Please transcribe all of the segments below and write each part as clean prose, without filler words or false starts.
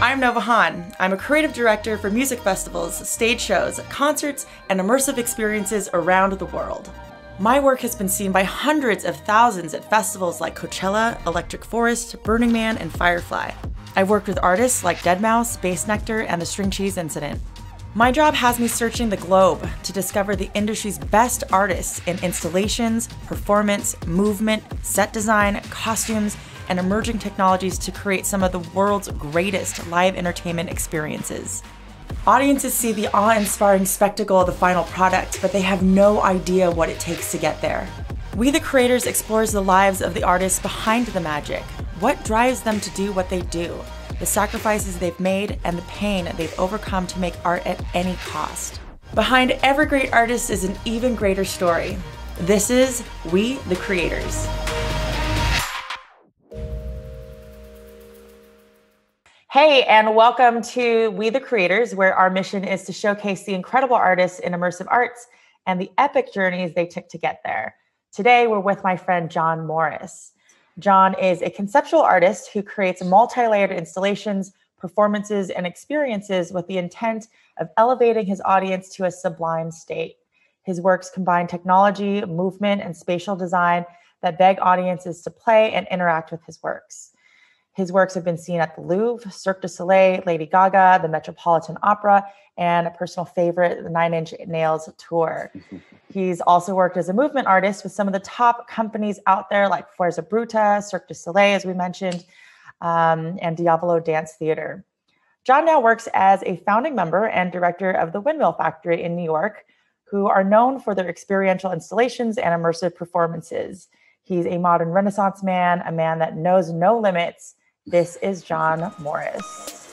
I'm Nova Han. I'm a creative director for music festivals, stage shows, concerts, and immersive experiences around the world. My work has been seen by hundreds of thousands at festivals like Coachella, Electric Forest, Burning Man, and Firefly. I've worked with artists like Deadmau5, Bass Nectar, and the String Cheese Incident. My job has me searching the globe to discover the industry's best artists in installations, performance, movement, set design, costumes, and emerging technologies to create some of the world's greatest live entertainment experiences. Audiences see the awe-inspiring spectacle of the final product, but they have no idea what it takes to get there. We the Creators explores the lives of the artists behind the magic, what drives them to do what they do, the sacrifices they've made, and the pain they've overcome to make art at any cost. Behind every great artist is an even greater story. This is We the Creators. Hey, and welcome to We the Creators, where our mission is to showcase the incredible artists in immersive arts and the epic journeys they took to get there. Today, we're with my friend John Morris. John is a conceptual artist who creates multi-layered installations, performances, and experiences with the intent of elevating his audience to a sublime state. His works combine technology, movement, and spatial design that beg audiences to play and interact with his works. His works have been seen at the Louvre, Cirque Du Soleil, Lady Gaga, the Metropolitan Opera, and a personal favorite, the Nine Inch Nails tour. He's also worked as a movement artist with some of the top companies out there like Fuerzabruta, Cirque Du Soleil, as we mentioned, and Diavolo Dance Theatre. John now works as a founding member and director of the Windmill Factory in New York, who are known for their experiential installations and immersive performances. He's a modern Renaissance man, a man that knows no limits. This is John Morris.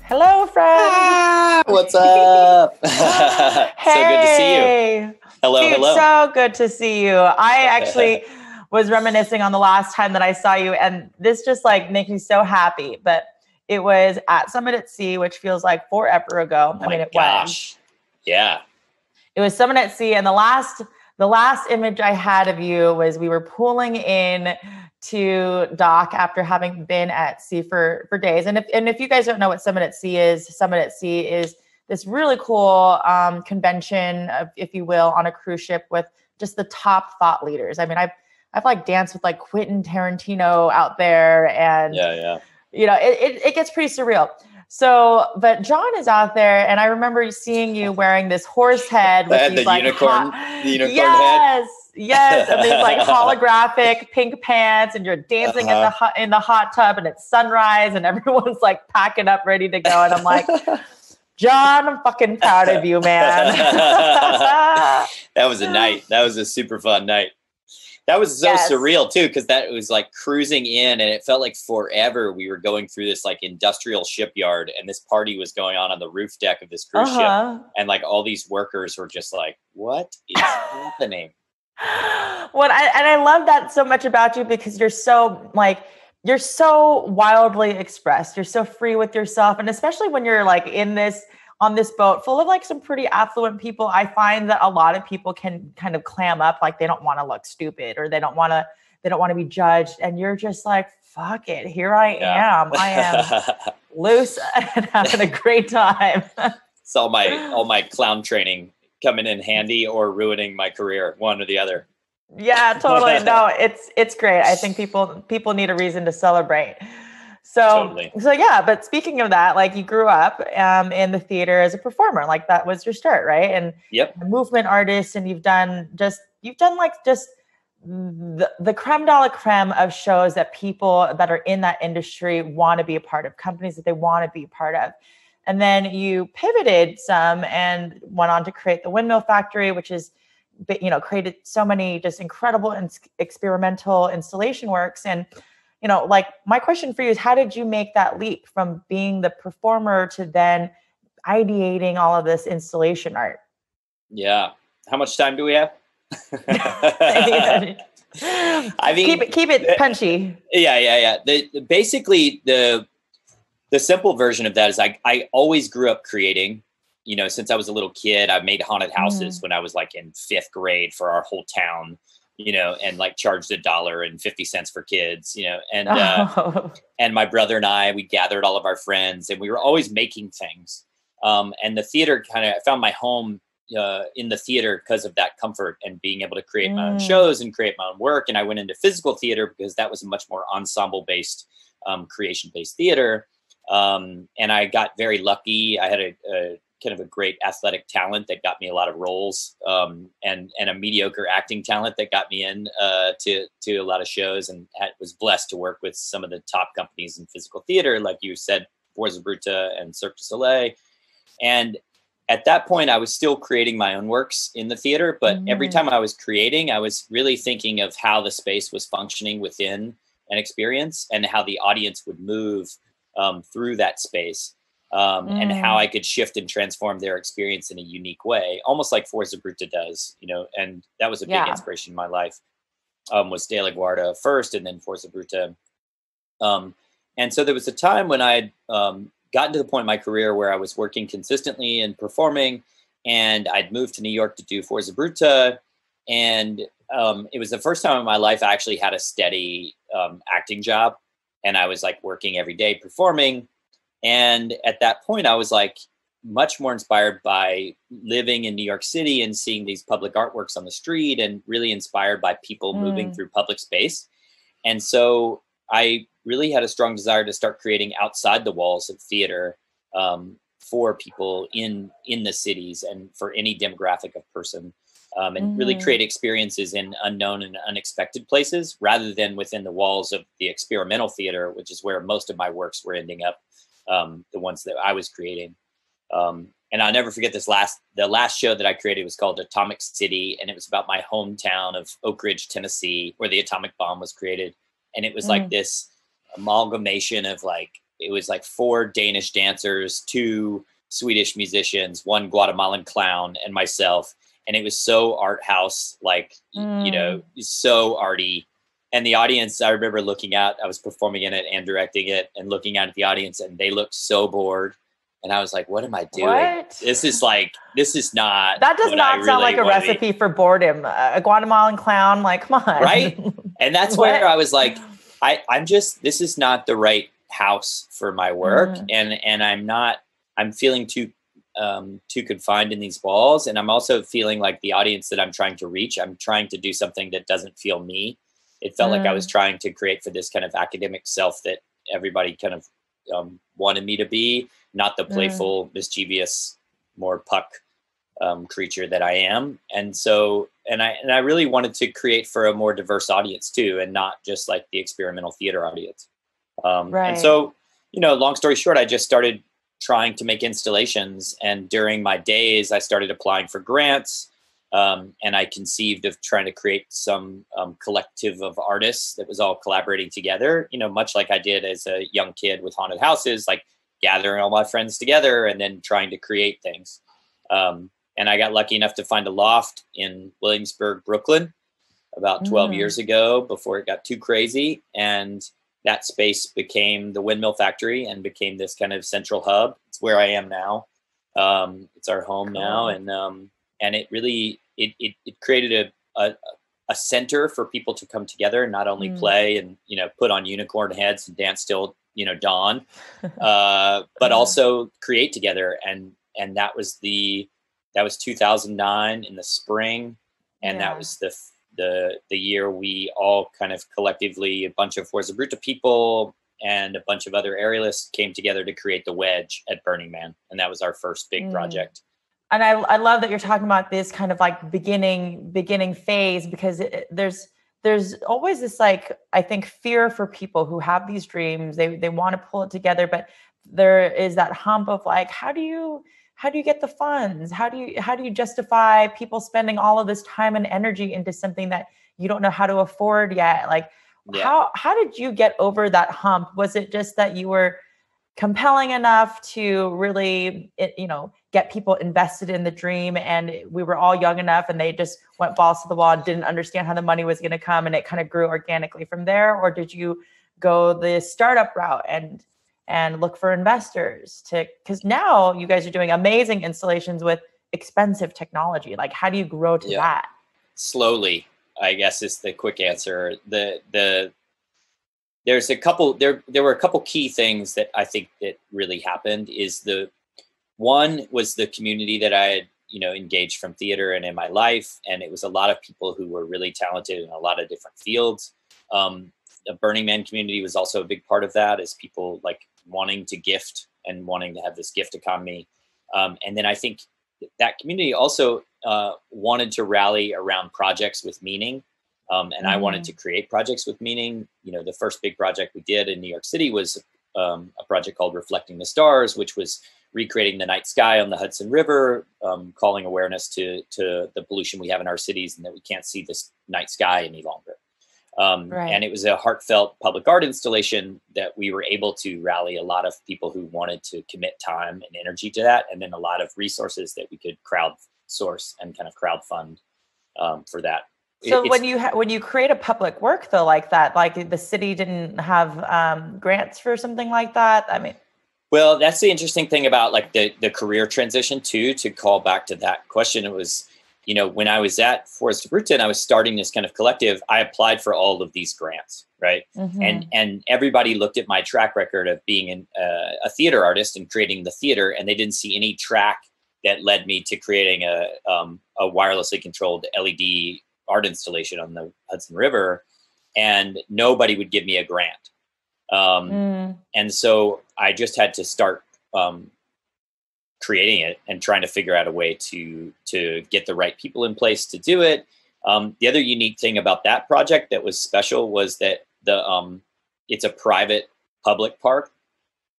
Hello, friend. What's up? Hey. So good to see you. Hello, Dude, hello. So good to see you. I actually was reminiscing on the last time that I saw you, and this just like makes me so happy. But it was at Summit at Sea, which feels like forever ago. Oh my gosh. Yeah. It was Summit at Sea, and the last image I had of you was we were pulling in to dock after having been at sea for days. And if you guys don't know what Summit at Sea is this really cool convention, if you will, on a cruise ship with just the top thought leaders. I mean, I've like danced with like Quentin Tarantino out there, and you know, it gets pretty surreal. So, but John is out there, and I remember seeing you wearing this horse head with these, the like unicorn head. Yes, and these like holographic pink pants, and you're dancing in the hot tub, and it's sunrise, and everyone's like packing up, ready to go, and I'm like, John, I'm fucking proud of you, man. That was a night. That was a super fun night. That was so surreal too, because that was like cruising in, and it felt like forever. We were going through this like industrial shipyard, and this party was going on the roof deck of this cruise ship, and like all these workers were just like, "What is happening?" I love that so much about you, because you're so wildly expressed. You're so free with yourself, and especially when you're like on this boat full of like some pretty affluent people, I find that a lot of people can kind of clam up, like they don't want to look stupid, or they don't want to be judged. And you're just like, fuck it, here I am. I am loose and having a great time. It's all my clown training coming in handy or ruining my career, one or the other. Yeah, totally. No, it's great. I think people need a reason to celebrate. So yeah, but speaking of that, like you grew up in the theater as a performer, like that was your start, right? And a movement artist, and you've done like the creme de la creme of shows that people that are in that industry want to be a part of, companies that they want to be a part of. And then you pivoted some and went on to create the Windmill Factory, which is created so many just incredible and experimental installation works. And, like my question for you is, how did you make that leap from being the performer to then ideating all of this installation art? Yeah. How much time do we have? I mean, keep it punchy. Yeah. Basically, the simple version of that is I always grew up creating. Since I was a little kid, I made haunted houses when I was like in 5th grade for our whole town, and like charged $1.50 for kids, and my brother and we gathered all of our friends and we were always making things. And the theater I found my home in the theater because of that comfort and being able to create my own shows and create my own work. And I went into physical theater because that was a much more ensemble-based, creation-based theater. And I got very lucky. I had a kind of a great athletic talent that got me a lot of roles, and a mediocre acting talent that got me in to a lot of shows, and was blessed to work with some of the top companies in physical theater, like you said, Fuerzabruta and Cirque Du Soleil. And at that point, I was still creating my own works in the theater, but every time I was creating, I was really thinking of how the space was functioning within an experience and how the audience would move through that space. And how I could shift and transform their experience in a unique way, almost like Fuerzabruta does, and that was a big inspiration in my life, was De La Guarda first and then Fuerzabruta. And so there was a time when I had gotten to the point in my career where I was working consistently and performing, and I'd moved to New York to do Fuerzabruta. And it was the first time in my life I actually had a steady acting job, and I was like working every day performing. And at that point, I was like much more inspired by living in New York City and seeing these public artworks on the street, and really inspired by people moving through public space. And so I really had a strong desire to start creating outside the walls of theater for people in the cities and for any demographic of person, and really create experiences in unknown and unexpected places rather than within the walls of the experimental theater, which is where most of my works were ending up. The ones that I was creating. And I'll never forget the last show that I created was called Atomic City. And it was about my hometown of Oak Ridge, Tennessee, where the atomic bomb was created. And it was like this amalgamation of it was like 4 Danish dancers, 2 Swedish musicians, 1 Guatemalan clown, and myself. And it was so art house, so arty. And the audience, I remember looking out, I was performing in it and directing it, and looking out at the audience, and they looked so bored. And I was like, what am I doing? What? This is not. That does not sound like a recipe for boredom. A Guatemalan clown, come on. Right. And that's where I was like, this is not the right house for my work. And I'm feeling too confined in these walls. And I'm also feeling like the audience that I'm trying to reach, I'm trying to do something that doesn't feel me. It felt like I was trying to create for this kind of academic self that everybody kind of wanted me to be, not the playful, mischievous, more puck creature that I am. And so, and I really wanted to create for a more diverse audience too, and not just like the experimental theater audience. And so, long story short, I just started trying to make installations. And during my days, I started applying for grants. And I conceived of trying to create some collective of artists that was all collaborating together, much like I did as a young kid with haunted houses, like gathering all my friends together and then trying to create things. And I got lucky enough to find a loft in Williamsburg, Brooklyn, about 12 years ago before it got too crazy. And that space became the Windmill Factory and became this kind of central hub. It's where I am now. It's our home now. And it really, it created a center for people to come together and not only play and, put on unicorn heads and dance till, dawn, but also create together. And that was 2009 in the spring. And that was the year we all kind of collectively, a bunch of Fuerzabruta people and a bunch of other aerialists came together to create the Wedge at Burning Man. And that was our first big project. And I love that you're talking about this kind of like beginning phase, because there's always this, I think, fear for people who have these dreams. They want to pull it together, but there is that hump of how do you how do you get the funds? How do you justify people spending all of this time and energy into something that you don't know how to afford yet? Like, how did you get over that hump? Was it just that you were compelling enough to really, get people invested in the dream, and we were all young enough and they just went balls to the wall and didn't understand how the money was going to come, and it kind of grew organically from there? Or did you go the startup route and look for investors because now you guys are doing amazing installations with expensive technology? Like, how do you grow to that? Slowly, I guess, is the quick answer. There's a couple, there were a couple key things that I think that really happened. One was the community that I had, engaged from theater and in my life. And it was a lot of people who were really talented in a lot of different fields. The Burning Man community was also a big part of that, as people like wanting to gift and wanting to have this gift economy. And then I think that community also wanted to rally around projects with meaning. And I wanted to create projects with meaning. The first big project we did in New York City was a project called Reflecting the Stars, which was recreating the night sky on the Hudson River, calling awareness to the pollution we have in our cities and that we can't see this night sky any longer. And it was a heartfelt public art installation that we were able to rally a lot of people who wanted to commit time and energy to that, and then a lot of resources that we could crowdsource and kind of crowdfund for that. So when you create a public work though like that, like the city didn't have grants for something like that? I mean, well, that's the interesting thing about like the career transition too. To call back to that question, it was, when I was at Fuerzabruta and I was starting this kind of collective, I applied for all of these grants, right? And everybody looked at my track record of being a theater artist and creating the theater, and they didn't see any track that led me to creating a wirelessly controlled LED art installation on the Hudson River, and nobody would give me a grant. And so I just had to start creating it and trying to figure out a way to get the right people in place to do it. The other unique thing about that project that was special was that it's a private public park.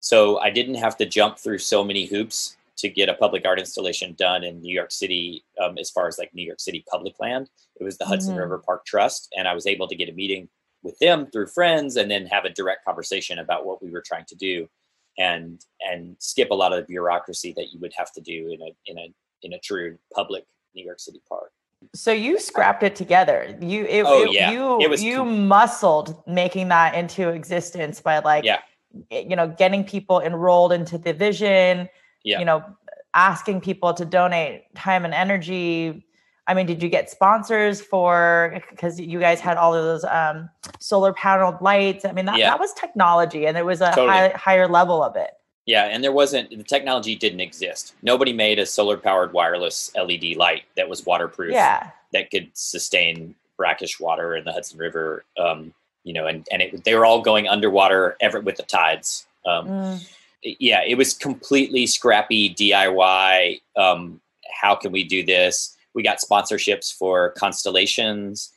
So I didn't have to jump through so many hoops to get a public art installation done in New York City, as far as like New York City public land. It was the Hudson River Park Trust, and I was able to get a meeting with them through friends and then have a direct conversation about what we were trying to do, and skip a lot of the bureaucracy that you would have to do in a true public New York City park. So you scrapped it together. You muscled making that into existence by getting people enrolled into the vision, asking people to donate time and energy. I mean, did you get sponsors because you guys had all of those solar paneled lights? I mean, that was technology, and there was a higher level of it. Yeah, and the technology didn't exist. Nobody made a solar powered wireless LED light that was waterproof, that could sustain brackish water in the Hudson River, they were all going underwater with the tides. It was completely scrappy DIY. How can we do this? We got sponsorships for constellations.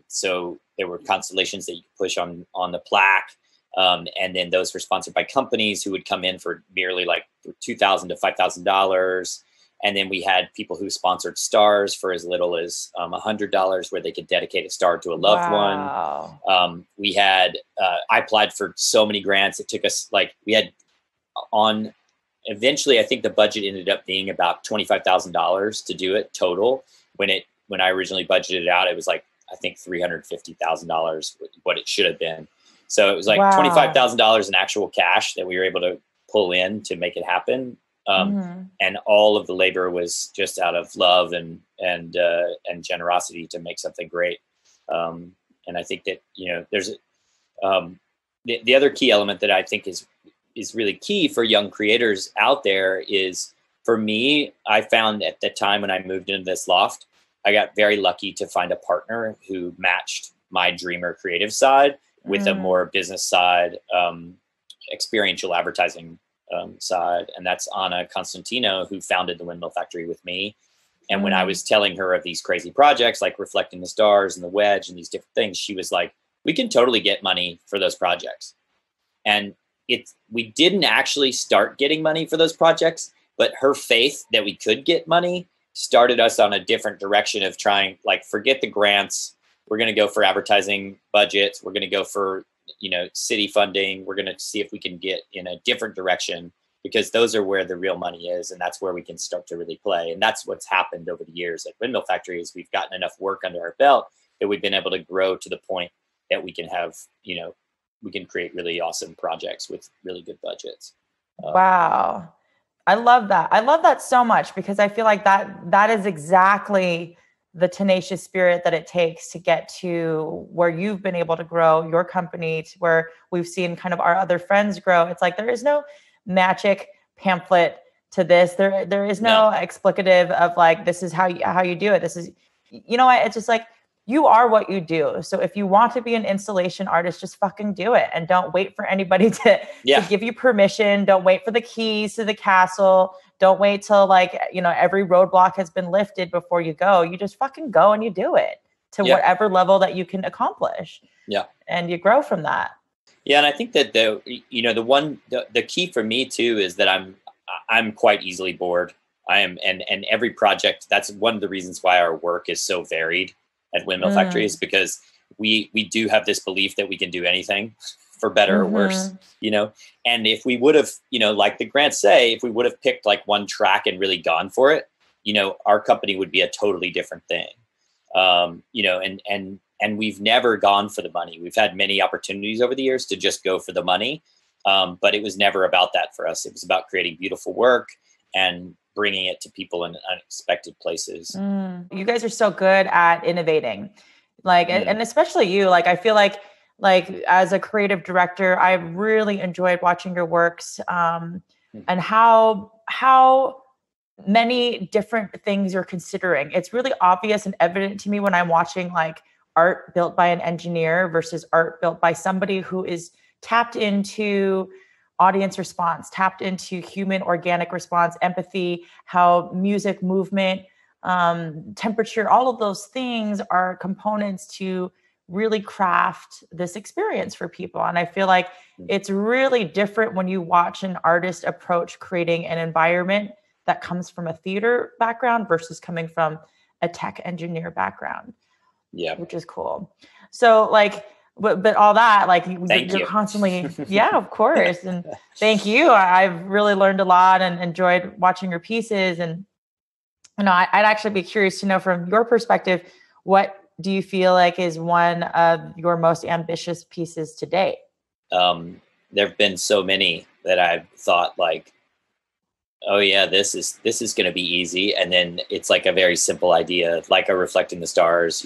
So there were constellations that you could push on the plaque. And then those were sponsored by companies who would come in for merely like $2,000 to $5,000. And then we had people who sponsored stars for as little as $100, where they could dedicate a star to a loved one. We had, I applied for so many grants. It took us eventually, I think the budget ended up being about $25,000 to do it total. When I originally budgeted it out, it was like, I think $350,000, what it should have been. So it was like $25,000 in actual cash that we were able to pull in to make it happen. And all of the labor was just out of love and generosity to make something great. And I think that, there's the other key element that I think is really key for young creators out there is, for me, I found at the time when I moved into this loft, I got very lucky to find a partner who matched my dreamer creative side with a more business side, experiential advertising side. And that's Anna Constantino, who founded the Windmill Factory with me. And when I was telling her of these crazy projects like Reflecting the Stars and the Wedge and these different things, she was like, we can totally get money for those projects. And we didn't actually start getting money for those projects But her faith that we could get money started us on a different direction of trying, like, forget the grants. We're going to go for advertising budgets. We're going to go for, city funding. We're going to see if we can get in a different direction, because those are where the real money is. And that's where we can start to really play. And that's what's happened over the years at Windmill Factory, is we've gotten enough work under our belt that we've been able to grow to the point that we can have, we can create really awesome projects with really good budgets. Wow. I love that. I love that so much, because I feel like that is exactly the tenacious spirit that it takes to get to where you've been able to grow your company, to where we've seen kind of our other friends grow. It's like, there is no magic pamphlet to this. There is no explicative of like, this is how you do it. This is, it's just like, you are what you do. So if you want to be an installation artist, just fucking do it. And don't wait for anybody to give you permission. Don't wait for the keys to the castle. Don't wait till every roadblock has been lifted before you go. You just fucking go and you do it to whatever level that you can accomplish. Yeah. And you grow from that. Yeah. And I think that the key for me too, is that I'm quite easily bored. I am. And every project, that's one of the reasons why our work is so varied at Windmill Factory, is because we do have this belief that we can do anything, for better or worse, and if we would have, like the grants say, if we would have picked like one track and really gone for it, our company would be a totally different thing. And we've never gone for the money. We've had many opportunities over the years to just go for the money. But it was never about that for us. It was about creating beautiful work and bringing it to people in unexpected places. You guys are so good at innovating, and especially you. Like, I feel like as a creative director, I really enjoyed watching your works, and how many different things you're considering. It's really obvious and evident to me when I'm watching like art built by an engineer versus art built by somebody who is tapped into audience response, tapped into human organic response, empathy, how music, movement, temperature, all of those things are components to really craft this experience for people. And I feel like it's really different when you watch an artist approach creating an environment that comes from a theater background versus coming from a tech engineer background. Yeah. Which is cool. So but all that, you're constantly, of course. And thank you. I've really learned a lot and enjoyed watching your pieces. And, I'd actually be curious to know from your perspective, what do you feel like is one of your most ambitious pieces to date? There've been so many that I've thought oh yeah, this is going to be easy. And then it's like a very simple idea, like a Reflecting the Stars,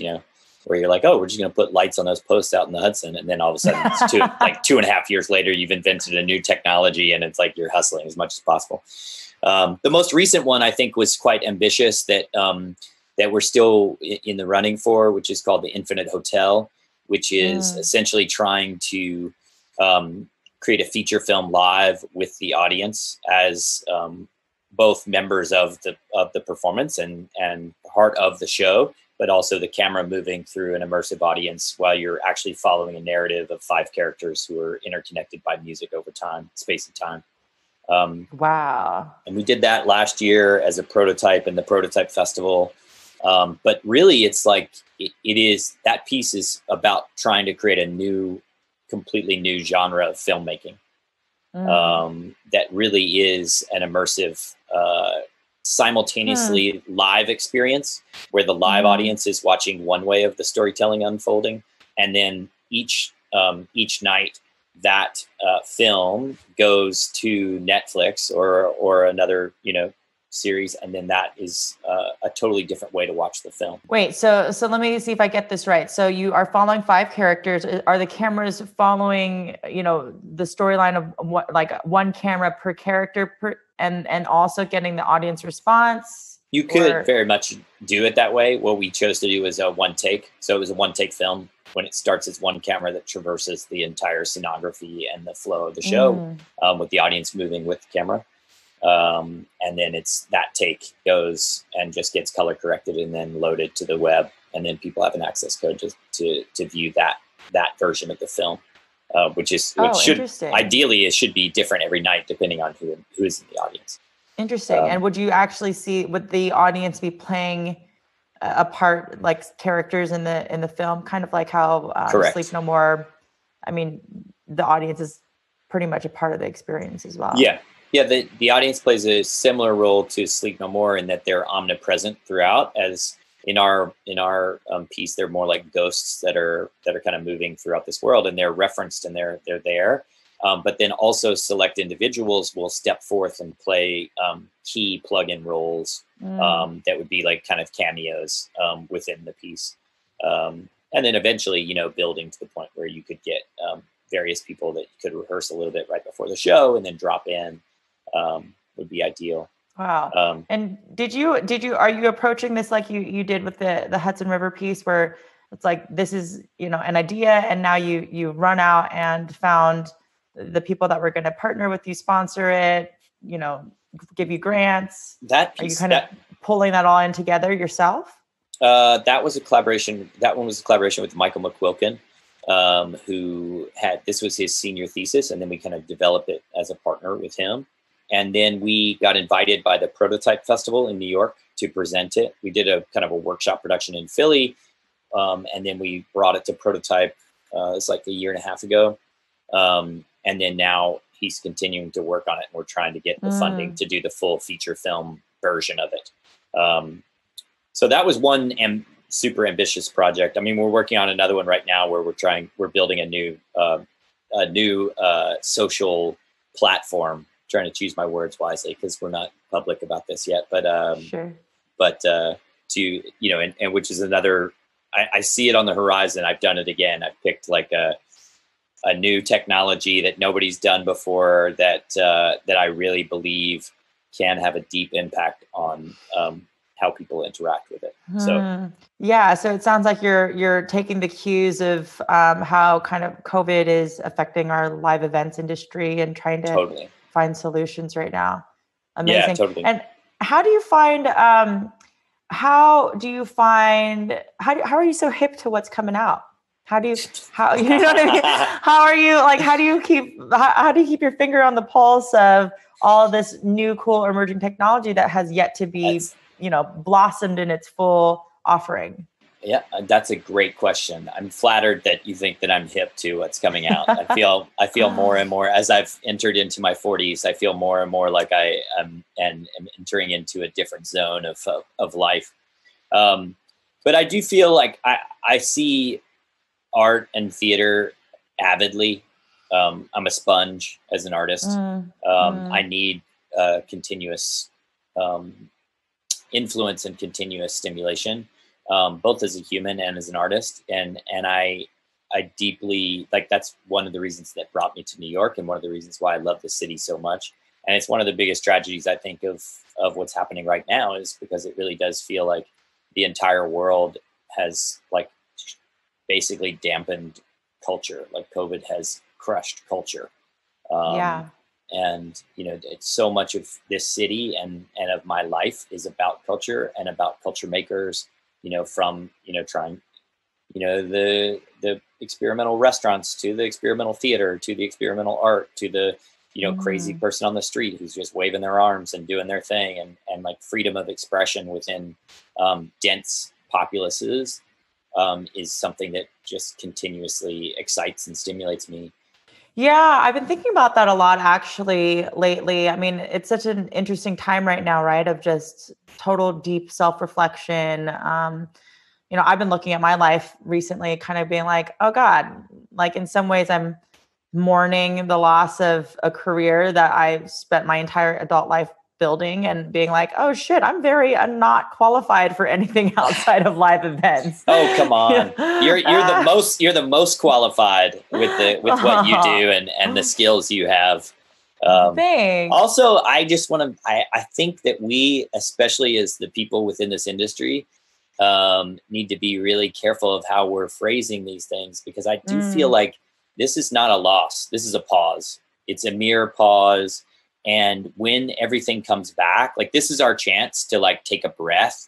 where you're like, oh, we're just going to put lights on those posts out in the Hudson. And then all of a sudden it's 2.5 years later, you've invented a new technology, and it's like you're hustling as much as possible. The most recent one I think was quite ambitious that we're still in the running for, which is called the Infinite Hotel, which is essentially trying to create a feature film live with the audience as both members of the performance and part of the show, but also the camera moving through an immersive audience while you're actually following a narrative of 5 characters who are interconnected by music over time, space and time. Wow. And we did that last year as a prototype in the Prototype Festival. But really it's that piece is about trying to create a completely new genre of filmmaking. That really is an immersive, simultaneously live experience where the live audience is watching one way of the storytelling unfolding. And then each night that film goes to Netflix or another, series. And then that is a totally different way to watch the film. Wait, so let me see if I get this right. So you are following 5 characters. Are the cameras following, the storyline of one camera per character and also getting the audience response? You could very much do it that way. What we chose to do is a one take. So it was a one take film. When it starts, it's one camera that traverses the entire scenography and the flow of the show, with the audience moving with the camera. And then it's that take goes and just gets color corrected and then loaded to the web. And then people have an access code to view that version of the film, which should ideally, it should be different every night, depending on who is in the audience. Interesting. And would the audience be playing a part, like characters in the film, kind of like how Sleep No More? I mean, the audience is pretty much a part of the experience as well. Yeah. The audience plays a similar role to Sleep No More in that they're omnipresent throughout. As in our piece, they're more like ghosts that are kind of moving throughout this world, and they're referenced and they're there. But then also select individuals will step forth and play key plug-in roles that would be like kind of cameos within the piece. And then eventually, building to the point where you could get various people that you could rehearse a little bit right before the show and then drop in would be ideal. Wow. And are you approaching this like you did with the Hudson River piece, where it's like, this is, an idea, and now you run out and found the people that were going to partner with you, sponsor it, give you grants? Are you kind of pulling that all in together yourself? That was a collaboration. That one was a collaboration with Michael McQuilkin, who this was his senior thesis, and then we kind of developed it as a partner with him. And then we got invited by the Prototype Festival in New York to present it. We did a kind of a workshop production in Philly, and then we brought it to Prototype. It's like a year and a half ago. And then now he's continuing to work on it, and we're trying to get the funding to do the full feature film version of it. So that was one super ambitious project. I mean, we're working on another one right now where we're building a new social platform. Trying to choose my words wisely because we're not public about this yet. But sure. But to and which is another. I see it on the horizon. I've done it again. I've picked like a new technology that nobody's done before that I really believe can have a deep impact on how people interact with it. So so it sounds like you're taking the cues of how kind of COVID is affecting our live events industry and trying to find solutions right now. Amazing. Yeah, totally. And how do you find how are you so hip to what's coming out? How you know what I mean? How are you, like, how do you keep your finger on the pulse of all of this new, cool, emerging technology that has yet to be, blossomed in its full offering? Yeah, that's a great question. I'm flattered that you think that I'm hip to what's coming out. I feel more and more as I've entered into my 40s. I feel more and more like I am entering into a different zone of life. But I do feel like I see art and theater avidly. I'm a sponge as an artist. I need continuous influence and continuous stimulation. Both as a human and as an artist. And I deeply, like, that's one of the reasons that brought me to New York and one of the reasons why I love the city so much. And it's one of the biggest tragedies, I think, of what's happening right now, is because it really does feel like the entire world has, like, basically dampened culture. Like, COVID has crushed culture. And, it's so much of this city and of my life is about culture and about culture makers, from, trying, the experimental restaurants to the experimental theater, to the experimental art, to the, crazy person on the street who's just waving their arms and doing their thing, and like freedom of expression within dense populaces is something that just continuously excites and stimulates me. Yeah, I've been thinking about that a lot actually lately. I mean, it's such an interesting time right now, right? Of just total deep self-reflection. I've been looking at my life recently, kind of being like, oh God, like in some ways I'm mourning the loss of a career that I spent my entire adult life building, and being like, oh shit, I'm not qualified for anything outside of live events. Oh, come on. You're the most qualified with what you do and the skills you have. Thanks. Also, I just want to, I think that we, especially as the people within this industry, need to be really careful of how we're phrasing these things, because I do feel like this is not a loss. This is a pause. It's a mere pause. And when everything comes back, like, this is our chance to, like, take a breath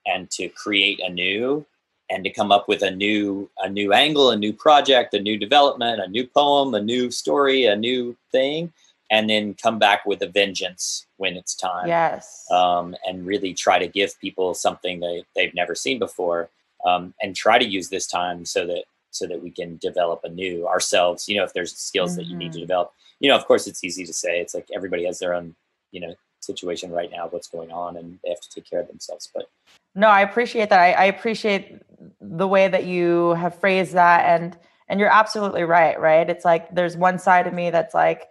and to create anew and to come up with a new angle, a new project, a new development, a new poem, a new story, a new thing. and then come back with a vengeance when it's time. Yes. And really try to give people something they've never seen before, and try to use this time so that we can develop anew ourselves. You know, if there's skills that you need to develop, you know, of course it's easy to say. It's like everybody has their own, you know, situation right now, what's going on, and they have to take care of themselves. But no, I appreciate that. I appreciate the way that you have phrased that. And you're absolutely right. Right. It's like, there's one side of me that's like,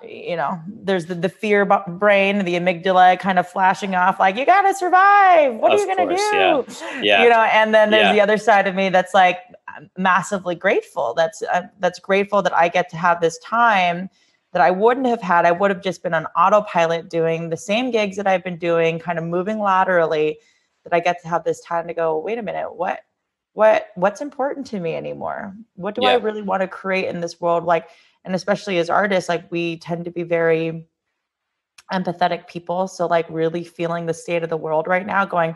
you know, there's the fear brain, the amygdala kind of flashing off, like, you got to survive. What are you going to do? Yeah. You know, and then there's the other side of me that's like, I'm massively grateful. That's grateful that I get to have this time that I wouldn't have had. I would have just been on autopilot doing the same gigs that I've been doing, kind of moving laterally, that I get to have this time to go, wait a minute, what's important to me anymore? What do I really want to create in this world? Like, and especially as artists, like, we tend to be very empathetic people. So like, really feeling the state of the world right now, going,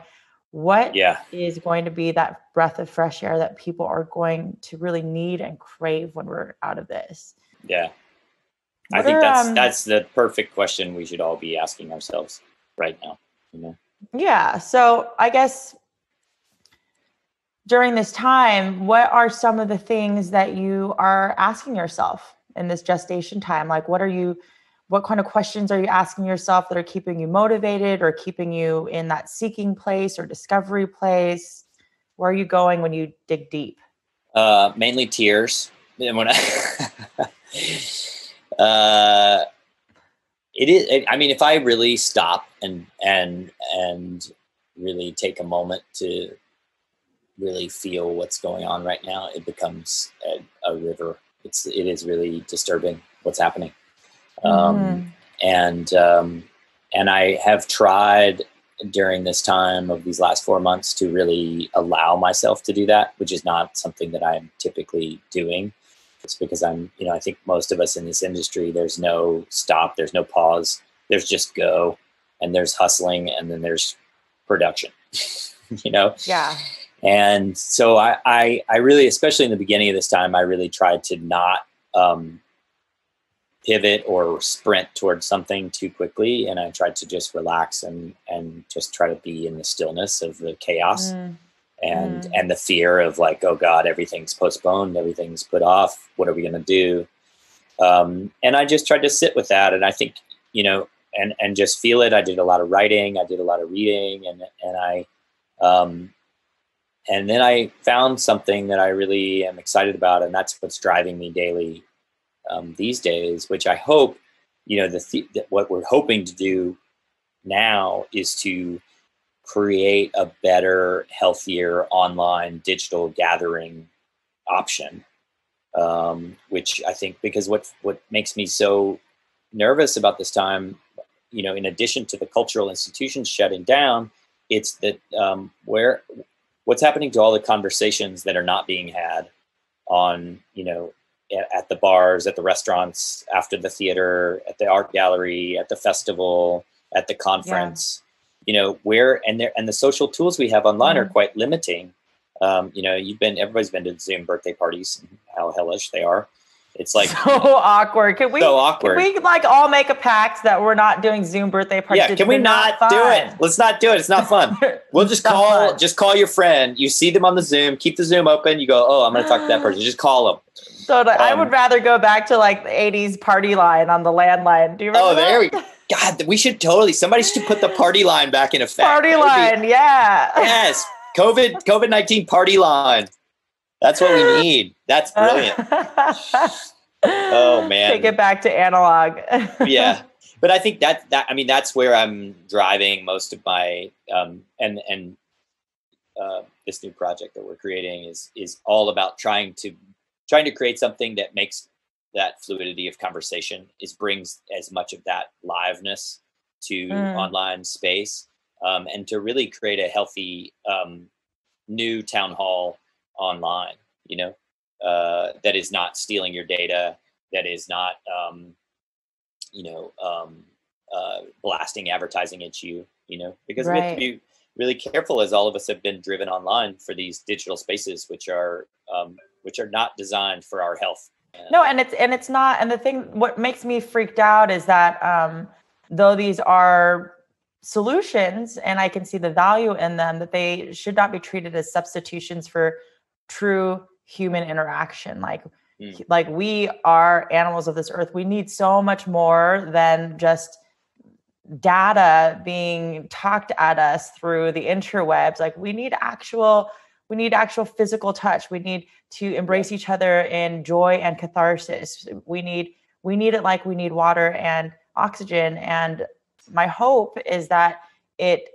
what is going to be that breath of fresh air that people are going to really need and crave when we're out of this? Yeah. I think that's the perfect question we should all be asking ourselves right now, you know? Yeah. So I guess during this time, what are some of the things that you are asking yourself in this gestation time? Like, what kind of questions are you asking yourself that are keeping you motivated or keeping you in that seeking place or discovery place? Where are you going when you dig deep? Mainly tears. And when it is, I mean, if I really stop and really take a moment to really feel what's going on right now, it becomes a river. It is really disturbing what's happening. And I have tried during this time of these last 4 months to really allow myself to do that, which is not something that I'm typically doing. It's because I think most of us in this industry, there's no stop, there's no pause, there's just go, and there's hustling, and then there's production, you know? Yeah. And so I really, especially in the beginning of this time, I really tried to not pivot or sprint towards something too quickly. And I tried to just relax and just try to be in the stillness of the chaos and the fear of like, oh God, everything's postponed, everything's put off. What are we going to do? And I just tried to sit with that. And I think, you know, and just feel it. I did a lot of writing, I did a lot of reading, and then I found something that I really am excited about, and that's what's driving me daily these days. Which I hope, you know, what we're hoping to do now is to create a better, healthier online digital gathering option. Which I think, because what makes me so nervous about this time, you know, in addition to the cultural institutions shutting down, it's that what's happening to all the conversations that are not being had on, you know, at the bars, at the restaurants, after the theater, at the art gallery, at the festival, at the conference, you know, and the social tools we have online are quite limiting. You know, everybody's been to Zoom birthday parties and how hellish they are. It's like so awkward. Can we like all make a pact that we're not doing Zoom birthday parties? Yeah, can we not do it? Let's not do it. It's not fun. We'll just call your friend. You see them on the Zoom, keep the Zoom open. You go, oh, I'm going to talk to that person. Just call them. So I would rather go back to like the 80s party line on the landline. Do you remember that? There we go. God, we should somebody should put the party line back in effect. Party line, yeah. Yes. COVID-19 party line. That's what we need. That's brilliant. Oh man. Take it back to analog. Yeah. But I think that's where I'm driving most of my, this new project that we're creating is all about trying to create something that makes that fluidity of conversation, brings as much of that liveness to online space, and to really create a healthy, new town hall online, you know, that is not stealing your data, that is not, blasting advertising at you, you know, because we have to be really careful, as all of us have been driven online for these digital spaces, which are not designed for our health No, and it's not. And the thing, what makes me freaked out is that though these are solutions, and I can see the value in them, that they should not be treated as substitutions for true human interaction. Like we are animals of this earth. We need so much more than just data being talked at us through the interwebs. Like we need actual physical touch. We need to embrace each other in joy and catharsis. We need it like we need water and oxygen. And my hope is that it,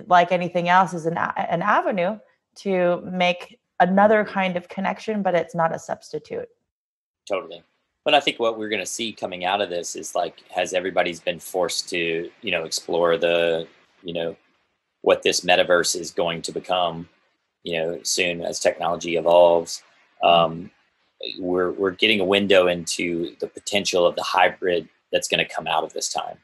like anything else, is an avenue to make another kind of connection, but it's not a substitute. Totally. But I think what we're going to see coming out of this is like, has everybody's been forced to, explore what this metaverse is going to become, soon as technology evolves. We're getting a window into the potential of the hybrid that's going to come out of this time,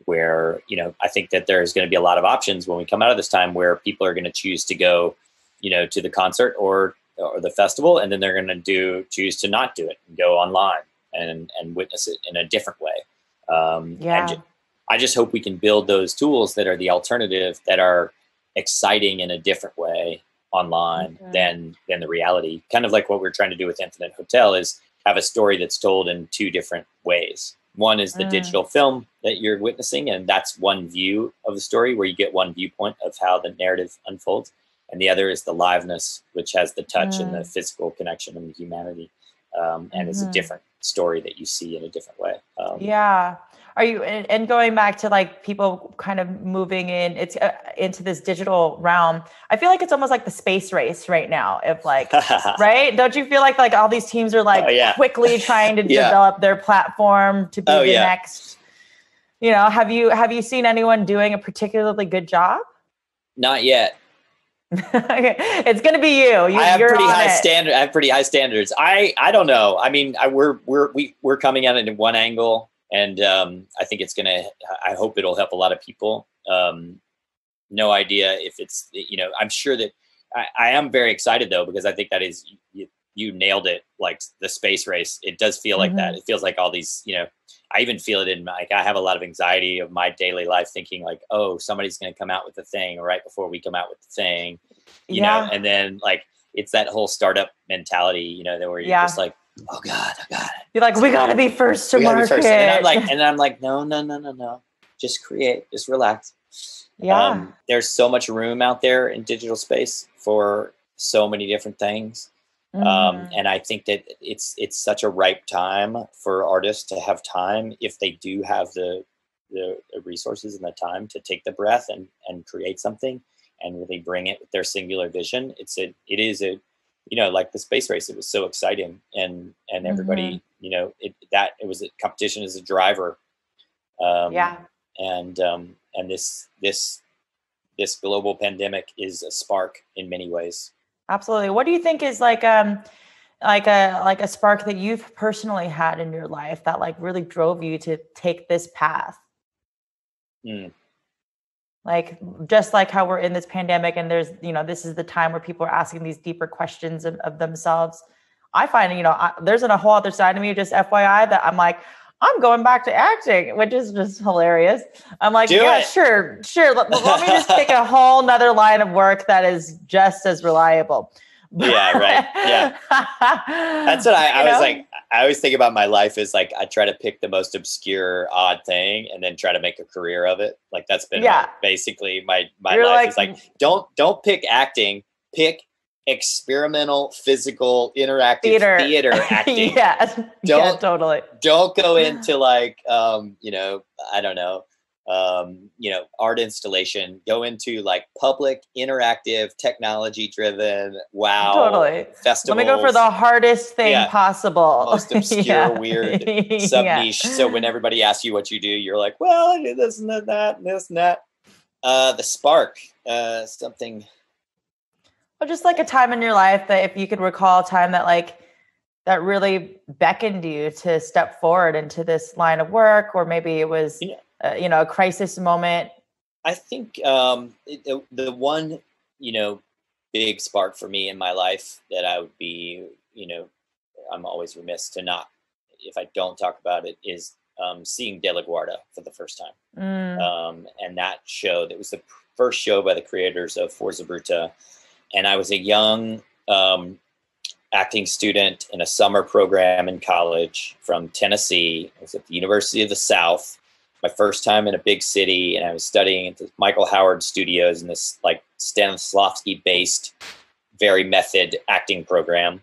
where, I think that there's going to be a lot of options when we come out of this time where people are going to choose to go, to the concert or the festival, and then they're going to choose to not do it and go online and witness it in a different way. And I just hope we can build those tools that are the alternative, that are exciting in a different way online than the reality. Kind of like what we're trying to do with Infinite Hotel, is have a story that's told in two different ways. One is the digital film that you're witnessing, and that's one view of the story where you get one viewpoint of how the narrative unfolds. And the other is the liveness, which has the touch and the physical connection and the humanity. And it's a different story that you see in a different way. Are you, and going back to like people kind of moving into this digital realm, I feel like it's almost like the space race right now. If like, right? Don't you feel like all these teams are like quickly trying to develop their platform to be the next, have you seen anyone doing a particularly good job? Not yet. It's going to be you. I have pretty high standard. I have pretty high standards. I don't know. I mean, we're coming at it in one angle, and I think it's gonna. I hope it'll help a lot of people. No idea if it's. I'm sure that I am very excited though, because I think that is you nailed it. Like the space race, it does feel like that. It feels like all these. I even feel it in I have a lot of anxiety of my daily life, thinking like, oh, somebody's going to come out with the thing right before we come out with the thing, you know, and then like, it's that whole startup mentality, that where you're just like, oh God. You're like, we got to be first to market. And I'm like, no. Just create, just relax. Yeah. There's so much room out there in digital space for so many different things. And I think that it's such a ripe time for artists to have time, if they do have the resources and the time to take the breath and create something and really bring it with their singular vision. It is like the space race. It was so exciting, and everybody, it was a competition as a driver. And this global pandemic is a spark in many ways. Absolutely. What do you think is like a spark that you've personally had in your life that like really drove you to take this path? Like, just like how we're in this pandemic and there's, this is the time where people are asking these deeper questions of themselves. I find, there's a whole other side of me, just FYI, that I'm like, I'm going back to acting, which is just hilarious. I'm like, sure. Let me just pick a whole nother line of work that is just as reliable. Yeah, right. Yeah. That's what I was like. I always think about my life as like, I try to pick the most obscure, odd thing and then try to make a career of it. Like that's been basically my life is like, don't pick acting, pick experimental, physical, interactive theater acting. Totally. Don't go into like, I don't know, art installation. Go into like public, interactive, technology driven, totally festivals. Let me go for the hardest thing possible. Most obscure, weird sub niche. So when everybody asks you what you do, you're like, well, I do this and that and this and that. The spark, something. Well, just like a time in your life that, if you could recall a time that really beckoned you to step forward into this line of work, or maybe it was, a crisis moment. I think the one, big spark for me in my life that I would be, I'm always remiss to not, if I don't talk about it, is seeing De La Guarda for the first time. And that show, that was the first show by the creators of Fuerzabruta. And I was a young acting student in a summer program in college from Tennessee. I was at the University of the South, my first time in a big city, and I was studying at the Michael Howard Studios in this like Stanislavski-based, very method acting program.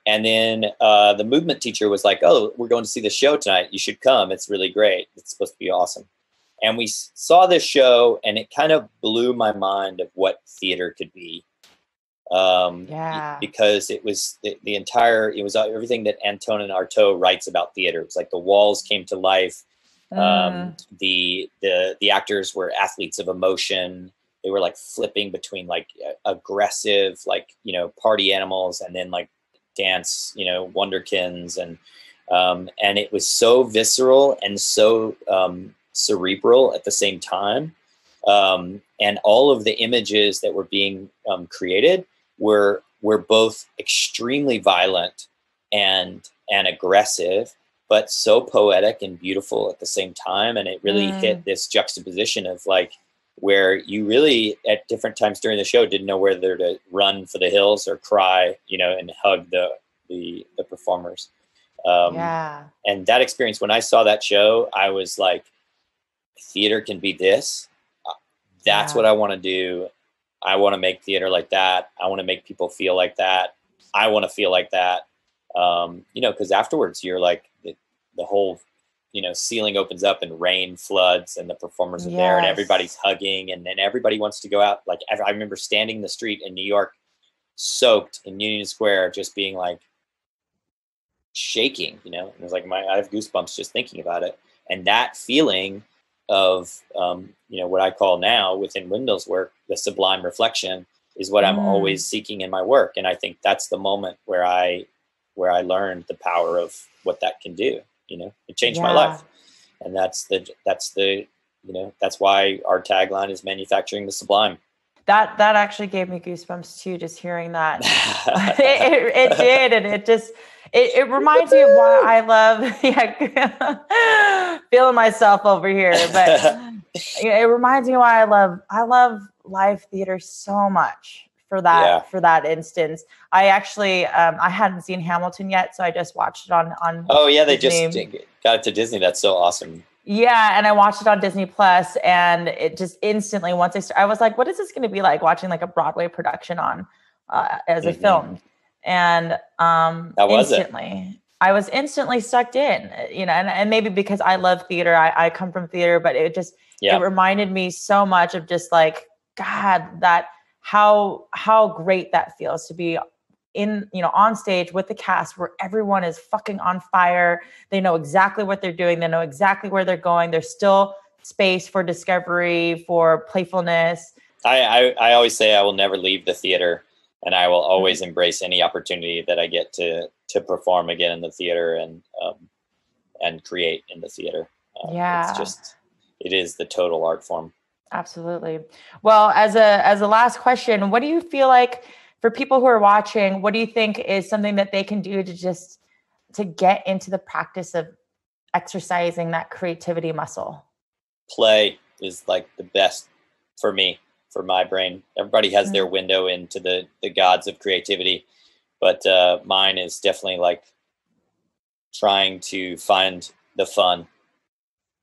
And then the movement teacher was like, "Oh, we're going to see the show tonight. You should come. It's really great. It's supposed to be awesome." And we saw this show, and it kind of blew my mind of what theater could be. Because it was the entire, it was everything that Antonin Artaud writes about theater. It was like the walls came to life. The actors were athletes of emotion. They were like flipping between like aggressive, like, you know, party animals, and then like dance, you know, wonderkins. And it was so visceral and so cerebral at the same time. And all of the images that were being created were both extremely violent and aggressive, but so poetic and beautiful at the same time. And it really hit this juxtaposition of like, where you really at different times during the show didn't know whether to run for the hills or cry, you know, and hug the performers. And that experience, when I saw that show, I was like, theater can be this. That's what I want to do. I want to make theater like that. I want to make people feel like that. I want to feel like that. You know, because afterwards you're like, the whole, you know, ceiling opens up and rain floods and the performers are there and everybody's hugging, and then everybody wants to go out. Like I remember standing in the street in New York, soaked in Union Square, just being like shaking, you know, and it was like I have goosebumps just thinking about it. And that feeling of, you know, what I call now within Windmill's work, the sublime reflection, is what I'm always seeking in my work. And I think that's the moment where I learned the power of what that can do. You know, it changed my life. And that's the, you know, that's why our tagline is manufacturing the sublime. That actually gave me goosebumps too, just hearing that. it did. And it reminds me of why I love, feeling myself over here, but it reminds me why I love live theater so much for that instance. I actually, I hadn't seen Hamilton yet, so I just watched it on Oh yeah, they Disney. just got it to Disney. That's so awesome. Yeah, and I watched it on Disney Plus, and it just instantly, once I was like, what is this going to be like watching like a Broadway production on as a film? And I was instantly sucked in, you know, and maybe because I love theater, I come from theater, but it just, it reminded me so much of just like, God, that how great that feels to be in, you know, on stage with the cast where everyone is fucking on fire. They know exactly what they're doing. They know exactly where they're going. There's still space for discovery, for playfulness. I always say I will never leave the theater, and I will always embrace any opportunity that I get to perform again in the theater and create in the theater. It's just, it is the total art form. Absolutely. Well, as a last question, what do you feel like for people who are watching, what do you think is something that they can do to get into the practice of exercising that creativity muscle? Play is like the best for me, for my brain. Everybody has their window into the gods of creativity, but mine is definitely like trying to find the fun.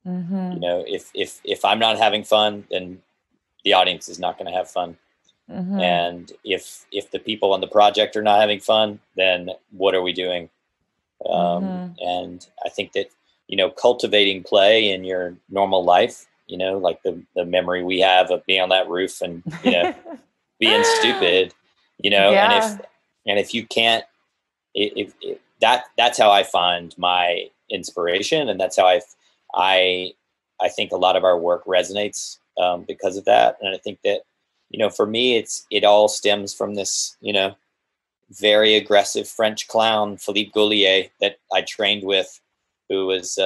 You know, if I'm not having fun, then the audience is not going to have fun. And if the people on the project are not having fun, then what are we doing? And I think that, you know, cultivating play in your normal life, you know, like the memory we have of being on that roof and, you know, being stupid, you know, and if you can't, that's how I find my inspiration. And that's how I think a lot of our work resonates because of that. And I think that, you know, for me, it all stems from this, you know, very aggressive French clown, Philippe Gaulier, that I trained with, who was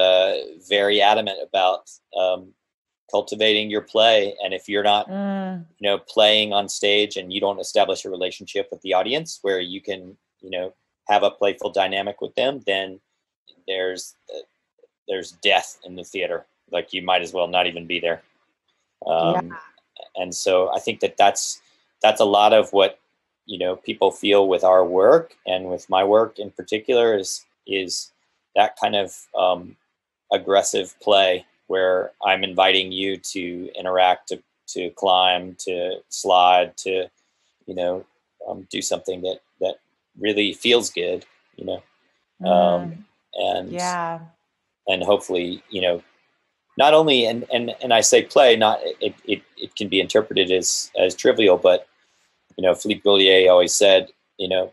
very adamant about cultivating your play. And if you're not, you know, playing on stage and you don't establish a relationship with the audience where you can, you know, have a playful dynamic with them, then there's death in the theater. Like, you might as well not even be there. And so I think that's a lot of what, you know, people feel with our work, and with my work in particular, is that kind of aggressive play where I'm inviting you to interact, to climb, to slide, to, you know, do something that really feels good, you know, and hopefully, you know, not only, and I say play, not it can be interpreted as trivial, but, you know, Philippe Gaulier always said, you know,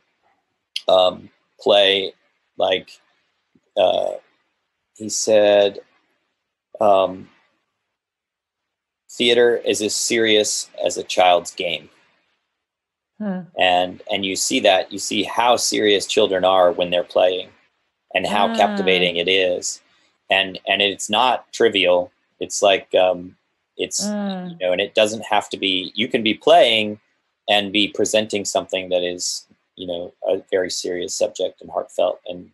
play, like, he said, theater is as serious as a child's game. And you see that, you see how serious children are when they're playing, and how captivating it is. And it's not trivial. It's like, it's, you know, and it doesn't have to be, you can be playing and be presenting something that is, you know, a very serious subject and heartfelt and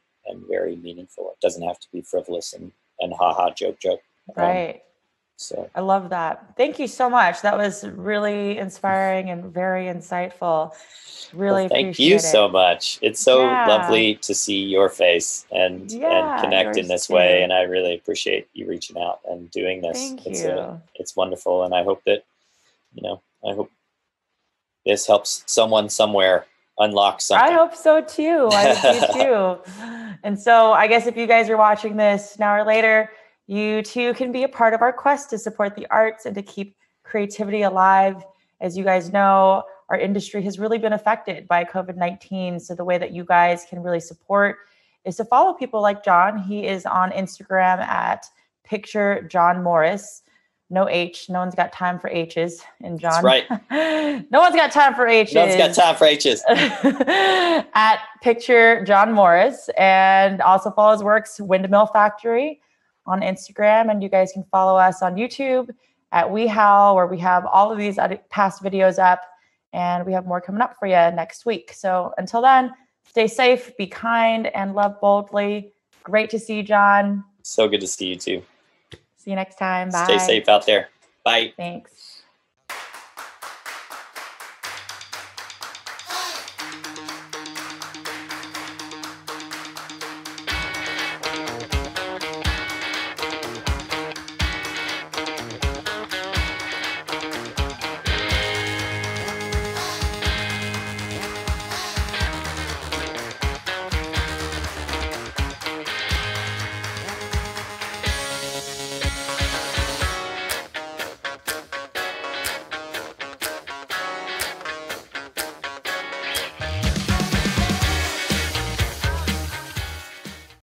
very meaningful. It doesn't have to be frivolous and ha-ha, joke. Right. So I love that. Thank you so much. That was really inspiring and very insightful. Really appreciate it. Thank you so much. It's so lovely to see your face and connect in this way. And I really appreciate you reaching out and doing this. Thank you. It's wonderful. And I hope that, you know, I hope this helps someone somewhere unlock something. I hope so too. I do too. And so I guess if you guys are watching this now or later, you too can be a part of our quest to support the arts and to keep creativity alive. As you guys know, our industry has really been affected by COVID-19. So the way that you guys can really support is to follow people like John. He is on Instagram at Picture John Morris. No H. No one's got time for H's. And John, that's right. No one's got time for H's. No one's got time for H's. At Picture John Morris, and also follow his works, Windmill Factory, on Instagram. And you guys can follow us on YouTube at WeHOWL, where we have all of these past videos up, and we have more coming up for you next week. So until then, stay safe, be kind, and love boldly. Great to see you, John. So good to see you too. See you next time. Bye. Stay safe out there. Bye. Thanks.